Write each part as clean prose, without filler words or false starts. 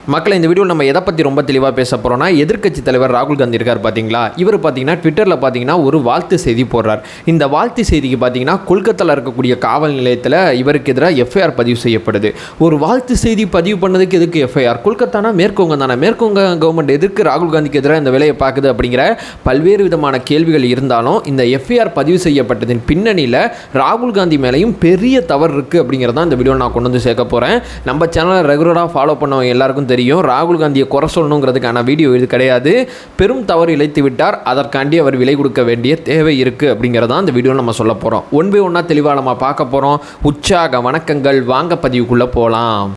மக்களை இந்த வீடியோவில் நம்ம எதை பற்றி ரொம்ப தெளிவாக பேச போகிறோம்னா, எதிர்க்கட்சி தலைவர் ராகுல் காந்தி இருக்கார் பார்த்தீங்களா, இவர் பார்த்தீங்கன்னா ட்விட்டரில் பார்த்தீங்கன்னா ஒரு வாழ்த்து செய்தி போடுறார். இந்த வாழ்த்து செய்திக்கு பார்த்தீங்கன்னா கொல்கத்தாவில் இருக்கக்கூடிய காவல் நிலையத்தில் இவருக்கு எதிராக எஃப்ஐஆர் பதிவு செய்யப்படுது. ஒரு வாழ்த்து செய்தி பதிவு பண்ணதுக்கு எதுக்கு எஃப்ஐஆர்? கொல்கத்தானா மேற்குவங்க தானே, மேற்குவங்க கவர்மெண்ட் எதிர்க்கு ராகுல் காந்திக்கு எதிராக இந்த வேலையை பார்க்குது அப்படிங்கிற பல்வேறு விதமான கேள்விகள் இருந்தாலும், இந்த எஃப்ஐஆர் பதிவு செய்யப்பட்டதின் பின்னணியில் ராகுல் காந்தி மேலேயும் பெரிய தவறு இருக்குது அப்படிங்கிறதான் இந்த வீடியோவில் நான் கொண்டு வந்து சேர்க்க போகிறேன். நம்ம சேனலை ரெகுலராக ஃபாலோ பண்ணவங்க எல்லாருக்கும் தெரியும், ராகுல் காந்தியை குறை சொல்லணுங்கிறதுக்கான வீடியோ இது கிடையாது. பெரும் தவறு இழைத்து விட்டார், அதற்காண்டி அவர் விலை கொடுக்க வேண்டிய தேவை இருக்குது அப்படிங்கிறதான் இந்த வீடியோவில் நம்ம சொல்ல போகிறோம். ஒன் பை ஒன்னாக தெளிவாக நம்ம பார்க்க போகிறோம். உற்சாக வணக்கங்கள், வாங்க பதிவுக்குள்ளே போகலாம்.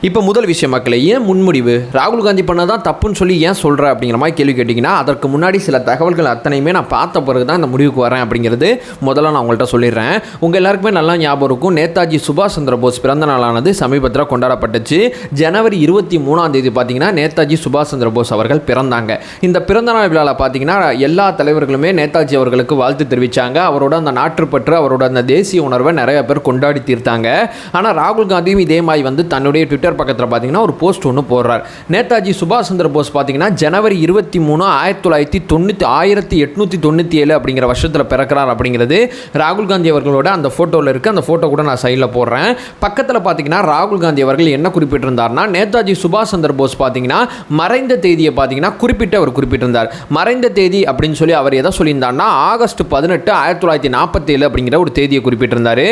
இப்போ முதல் விஷயம் மக்களே, ஏன் முன்முடிவு? ராகுல் காந்தி பண்ணதான் தப்புன்னு சொல்லி ஏன் சொல்கிற அப்படிங்கிற மாதிரி கேள்வி கேட்டிங்கன்னா, அதற்கு முன்னாடி சில தகவல்கள் அத்தனையுமே நான் பார்த்த பிறகு தான் இந்த முடிவுக்கு வரேன் அப்படிங்கிறது முதல்ல நான் உங்கள்கிட்ட சொல்லிடுறேன். உங்கள் எல்லாருக்குமே நல்லா ஞாபகம் இருக்கும், நேதாஜி சுபாஷ் சந்திர போஸ் பிறந்த நாளானது சமீபத்தில் கொண்டாடப்பட்டுச்சு. ஜனவரி 23 பார்த்தீங்கன்னா நேதாஜி சுபாஷ் சந்திர போஸ் அவர்கள் பிறந்தாங்க. இந்த பிறந்தநாள் விழாவில் பார்த்தீங்கன்னா எல்லா தலைவர்களுமே நேதாஜி அவர்களுக்கு வாழ்த்து தெரிவித்தாங்க. அவரோட அந்த நாட்டுப்பற்று, அவரோட அந்த தேசிய உணர்வை நிறைய பேர் கொண்டாடி தீர்த்தாங்க. ஆனால் ராகுல் காந்தியும் இதே மாதிரி தன்னுடைய ட்விட்டர் பக்கத்தில் பார்த்தீங்கன்னா ஒரு போஸ்ட் ஒன்று போடுறார். நேதாஜி சுபாஷ் சந்திர போஸ் பார்த்தீங்கன்னா ஜனவரி 23, 1897 அப்படிங்கிற வருஷத்தில் பிறக்கிறார் அப்படிங்கிறது ராகுல் காந்தி அவர்களோட அந்த ஃபோட்டோவில் இருக்குது. அந்த ஃபோட்டோ கூட நான் சைடில் போடுறேன். பக்கத்தில் பார்த்தீங்கன்னா ராகுல் காந்தி அவர்கள் என்ன குறிப்பிட்டிருந்தார்னா, நேதாஜி சுபாஷ் சந்திர போஸ் பார்த்தீங்கன்னா மறைந்த தேதியை பார்த்தீங்கன்னா அவர் குறிப்பிட்டிருந்தார். மறைந்த தேதி அப்படின்னு சொல்லி அவர் எதை சொல்லியிருந்தார்னா, ஆகஸ்ட் 18, 1947 அப்படிங்கிற ஒரு தேதியை குறிப்பிட்டிருந்தார்.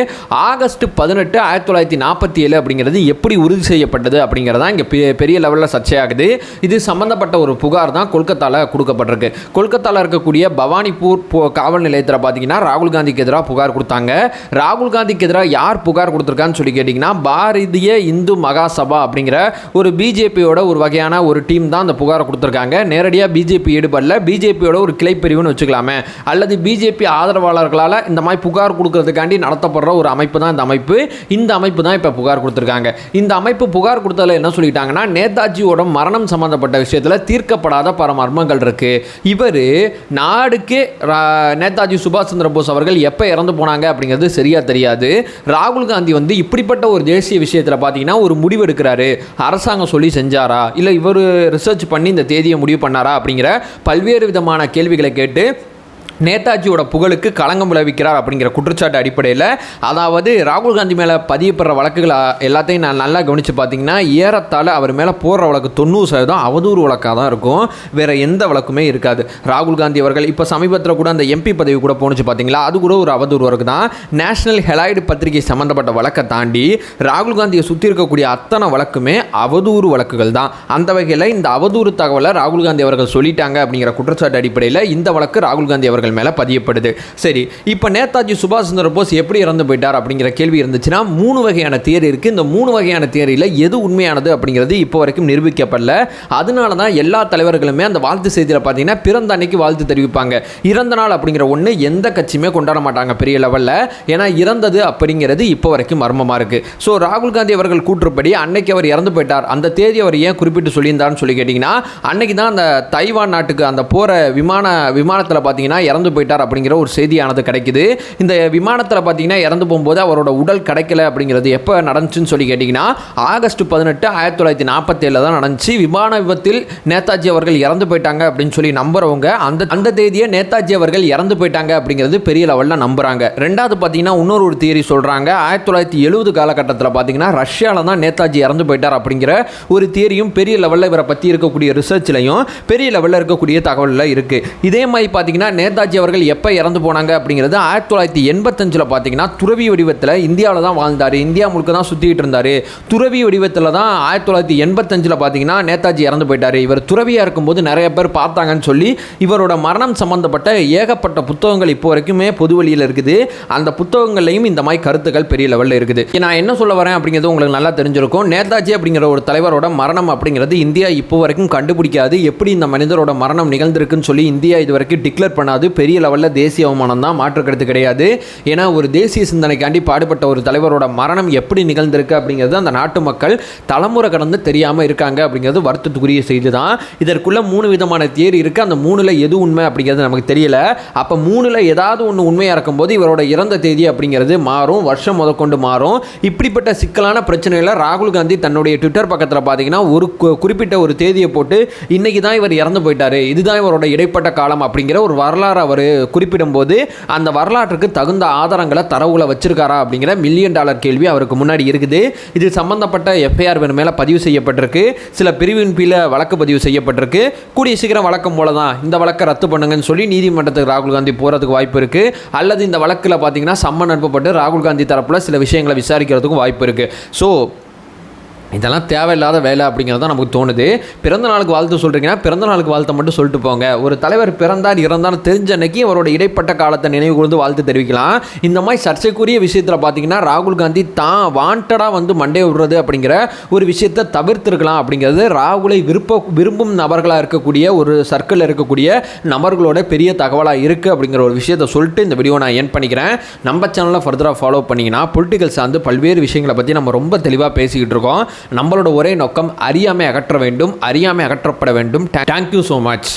ஆகஸ்ட் 18, 1947 அப்படிங்கிறது எப்படி உறுதி செய்யப்பட்டது அப்படிங்கிறதா இங்கே பெரிய லெவலில் சர்ச்சையாகுது. இது சம்பந்தப்பட்ட ஒரு புகார் தான் கொல்கத்தாவில் கொடுக்கப்பட்டிருக்கு. கொல்கத்தாவில் இருக்கக்கூடிய பவானிபூர் காவல் நிலையத்தில் பார்த்தீங்கன்னா ராகுல் காந்திக்கு எதிராக புகார் கொடுத்தாங்க. ராகுல் காந்திக்கு எதிராக யார் புகார் கொடுத்துருக்கான்னு சொல்லி கேட்டிங்கன்னா, பாரதிய இந்து மகாசபா அப்படிங்கிற ஒரு பிஜேபியோட ஒரு வகையான ஒரு டீம் தான் அந்த புகாரை கொடுத்துருக்காங்க. நேரடியாக பிஜேபி ஈடுபடல, பிஜேபியோட ஒரு கிளை பிரிவுன்னு வச்சுக்கலாமே, அல்லது பிஜேபி ஆதரவாளர்களால் இந்த மாதிரி புகார் கொடுக்கறதுக்காண்டி நடத்தப்படுற ஒரு அமைப்பு தான் இந்த அமைப்பு. இந்த அமைப்பு தான் இப்போ புகார் கொடுத்துருக்காங்க. இந்த அமைப்பு புகார் கொடுத்ததில் என்ன சொல்லிட்டாங்கன்னா, நேதாஜியோட மரணம் சம்பந்தப்பட்ட விஷயத்தில் தீர்க்கப்படாத பல மர்மங்கள் இருக்கு. இவர் நாடுக்கு நேதாஜி சுபாஷ் சந்திர போஸ் அவர்கள் எப்போ இறந்து போனாங்க அப்படிங்கிறது சரியா தெரியாது. ராகுல் காந்தி இப்படிப்பட்ட ஒரு தேசிய விஷயத்தில் பார்த்தீங்கன்னா ஒரு முடிவு எடுக்கிறாரு. அரசாங்கம் சொல்லி செஞ்சாரா, இல்லை இவர் ரிசர்ச் பண்ணி இந்த தேதியை முடிவு பண்ணாரா அப்படிங்கிற பல்வேறு விதமான கேள்விகளை கேட்டு நேதாஜியோட புகழுக்கு களங்கம் விளைவிக்கிறார் அப்படிங்கிற குற்றச்சாட்டு அடிப்படையில், அதாவது ராகுல் காந்தி மேலே பதியப்படுற வழக்குகள் எல்லாத்தையும் நான் நல்லா கவனித்து பார்த்தீங்கன்னா, ஏறத்தாழ அவர் மேலே போடுற வழக்கு 90% அவதூறு வழக்காக தான் இருக்கும். வேறு எந்த வழக்குமே இருக்காது. ராகுல் காந்தி அவர்கள் இப்போ சமீபத்தில் கூட அந்த எம்பி பதவி கூட போணுச்சு பார்த்தீங்களா, அது கூட ஒரு அவதூறு வழக்கு தான். நேஷனல் ஹெரால்டு பத்திரிகை சம்மந்தப்பட்ட வழக்கை தாண்டி ராகுல் காந்தியை சுற்றி இருக்கக்கூடிய அத்தனை வழக்குமே அவதூறு வழக்குகள் தான். அந்த வகையில் இந்த அவதூறு தகவலை ராகுல் காந்தி அவர்கள் சொல்லிட்டாங்க அப்படிங்கிற குற்றச்சாட்டு அடிப்படையில் இந்த வழக்கு ராகுல் காந்தி அவர்கள் மேலே பதியப்படுது. சரி, இப்போ நேதாஜி சுபாஷ் சந்திர போஸ் எப்படி இறந்து போயிட்டார் அப்படிங்கிற கேள்வி இருந்துச்சுன்னா, 3 வகையான தியரி இருக்குது. இந்த 3 வகையான தியரியில் எது உண்மையானது அப்படிங்கிறது இப்போ வரைக்கும் நிரூபிக்கப்படல. அதனால தான் எல்லா தலைவர்களுமே அந்த வாழ்த்து செய்தியில் பார்த்தீங்கன்னா பிறந்த அன்னைக்கு வாழ்த்து தெரிவிப்பாங்க. இறந்த நாள் அப்படிங்கிற ஒன்று எந்த கட்சியுமே கொண்டாட மாட்டாங்க பெரிய லெவலில். ஏன்னா இறந்தது அப்படிங்கிறது இப்போ வரைக்கும் மர்மமாக இருக்குது. ஸோ ராகுல் காந்தி அவர்கள் கூற்றுப்படி அன்னைக்கு அவர் இறந்து போயிட்டார், அந்த தேதி அவர் ஏன் குறிப்பிட்டு சொல்லியிருந்தார்னு சொல்லி கேட்டிங்கன்னா, அன்னைக்கு தான் அந்த தைவான் நாட்டுக்கு அந்த போகிற விமானத்தில் பார்த்தீங்கன்னா இறந்து போயிட்டார் அப்படிங்கிற ஒரு செய்தியானது கிடைக்குது. இந்த விமானத்தில் பார்த்தீங்கன்னா இறந்து போகும்போது அவரோட உடல் கிடைக்கல அப்படிங்கிறது எப்போ நடந்துச்சுன்னு சொல்லி கேட்டிங்கன்னா, ஆகஸ்ட் 18, 1947 தான் நடந்துச்சு. விமான விபத்தில் நேதாஜி அவர்கள் இறந்து போயிட்டாங்க அப்படின்னு சொல்லி நம்புறவங்க அந்த தேதியை நேதாஜி அவர்கள் இறந்து போயிட்டாங்க அப்படிங்கிறது பெரிய லெவலில் நம்புறாங்க. ரெண்டாவது பார்த்தீங்கன்னா இன்னொரு தியரி சொல்கிறாங்க, 1970 காலகட்டத்தில் பார்த்தீங்கன்னா ரஷ்யாவில் தான் நேதாஜி இறந்து போயிட்டார் அப்படிங்கிற ஒரு தியரியும் பெரிய லெவலில் இவரை பற்றி இருக்கக்கூடிய ரிசர்ச்லையும் பெரிய லெவலில் இருக்கக்கூடிய தகவலில் இருக்குது. இதே மாதிரி பார்த்தீங்கன்னா நேதாஜி அவர்கள் எப்போ இறந்து போனாங்க அப்படிங்கிறது 1985 பார்த்தீங்கன்னா துறவி வடிவத்தில் இந்தியாவில் தான் வாழ்ந்தார், இந்தியா முழுக்க தான் சுற்றிக்கிட்டு இருந்தார். துறவி வடிவத்தில் தான் 1985 பார்த்தீங்கன்னா நேதாஜி இறந்து போயிட்டார். இவர் துறவியாக இருக்கும்போது நிறைய பேர் பார்த்தாங்கன்னு சொல்லி இவரோட மரணம் சம்பந்தப்பட்ட ஏகப்பட்ட புத்தகங்கள் இப்போ வரைக்குமே பொது வழியில் இருக்குது. அந்த புத்தகங்கள்லையும் இந்த மாதிரி கருத்துக்கள் பெரிய லெவலில் இருக்குது. நான் என்ன சொல்ல வரேன் அப்படிங்கிறது உங்களுக்கு நல்லா தெரிஞ்சிருக்கும். நேதாஜி அப்படிங்கிற ஒரு தலைவரோட மரணம் அப்படிங்கிறது இந்தியா இப்போ வரைக்கும் கண்டுபிடிக்காது. எப்படி இந்த மனிதரோட மரணம் நிகழ்ந்திருக்குன்னு சொல்லி இந்தியா இது வரைக்கும் டிக்ளேர் பண்ணாது, பெரிய லெவலில் தேசிய அவமானம் தான், மாற்று கருத்து கிடையாது. ஏன்னா ஒரு தேசிய சிந்தனைக்காண்டி பாடுபட்ட ஒரு தலைவரோட மரணம் எப்படி நிகழ்ந்திருக்கு அப்படிங்கிறது அந்த நாட்டு மக்கள் தலைமுறை கடந்து தெரியாமல் இருக்காங்க அப்படிங்கிறது வருத்தத்துக்குரிய செய்தி தான். இதற்குள்ள 3 விதமான தியரி இருக்குது. அந்த 3ல் எது உண்மை அப்படிங்கிறது நமக்கு தெரியல. அப்போ 3ல் ஏதாவது ஒன்று உண்மையாக இருக்கும்போது இவரோட இறந்த தேதி அப்படிங்கிறது மாறும், வருஷம் முதற்கொண்டு மாறும். இப்படிப்பட்ட சிக்கலான பிரச்சனையில் ராகுல் காந்தி தன்னுடைய ட்விட்டர் பக்கத்தில் பார்த்தீங்கன்னா ஒரு குறிப்பிட்ட ஒரு தேதியை போட்டு இன்னைக்கு தான் இவர் இறந்து போயிட்டாரு, இதுதான் இவரோட இடைப்பட்ட காலம் அப்படிங்கிற ஒரு வரலாறு அவர் குறிப்பிடும்போது அந்த வரலாற்றுக்கு தகுந்த ஆதாரங்களை தரவுகளை வச்சிருக்காரா அப்படிங்கிற $1 மில்லியன் கேள்வி அவருக்கு முன்னாடி இருக்குது. இது சம்பந்தப்பட்ட எஃப்ஐஆர் மேலே பதிவு செய்யப்பட்டிருக்கு. சில பிரிவின் கீழே வழக்கு பதிவு செய்யப்பட்டிருக்கு. கூடிய சீக்கிரம் வழக்கம் போல தான் இந்த வழக்கை ரத்து பண்ணுங்கன்னு சொல்லி நீதிமன்றத்துக்கு ராகுல் காந்தி போகிறதுக்கு வாய்ப்பு இருக்குது. அல்லது இந்த வழக்கில் பார்த்தீங்கன்னா சம்மன் அனுப்பப்பட்டு ராகுல் காந்தி தரப்பில் சில விஷயங்களை விசாரிக்கிறதுக்கும் வாய்ப்பு இருக்குது. ஸோ இதெல்லாம் தேவையில்லாத வேலை அப்படிங்கிறது தான் நமக்கு தோணுது. பிறந்த நாளுக்கு வாழ்த்து சொல்கிறீங்கன்னா பிறந்த நாளுக்கு வாழ்த்தை மட்டும் சொல்லிட்டு போங்க. ஒரு தலைவர் பிறந்தார் இறந்தாலும் தெரிஞ்ச அன்னைக்கு அவரோட இடைப்பட்ட காலத்தை நினைவு கூர்ந்து வாழ்த்து தெரிவிக்கலாம். இந்த மாதிரி சர்ச்சைக்குரிய விஷயத்தில் பார்த்தீங்கன்னா ராகுல் காந்தி தான் வாண்டடாக வந்து மண்டே விடுறது அப்படிங்கிற ஒரு விஷயத்தை தவிர்த்திருக்கலாம் அப்படிங்கிறது ராகுலை விரும்பும் நபர்களாக இருக்கக்கூடிய ஒரு சர்க்கிளில் இருக்கக்கூடிய நபர்களோட பெரிய தகவலாக இருக்குது அப்படிங்கிற ஒரு விஷயத்தை சொல்லிட்டு இந்த வீடியோ நான் என் பண்ணிக்கிறேன். நம்ம சேனலில் ஃபர்தராக ஃபாலோ பண்ணிங்கன்னா பொலிட்டிக்கல் சார்ந்து பல்வேறு விஷயங்களை பற்றி நம்ம ரொம்ப தெளிவாக பேசிக்கிட்டு இருக்கோம். நம்மளோட ஒரே நோக்கம் அறியாமை அகற்ற வேண்டும், அறியாமை அகற்றப்பட வேண்டும். Thank you so much.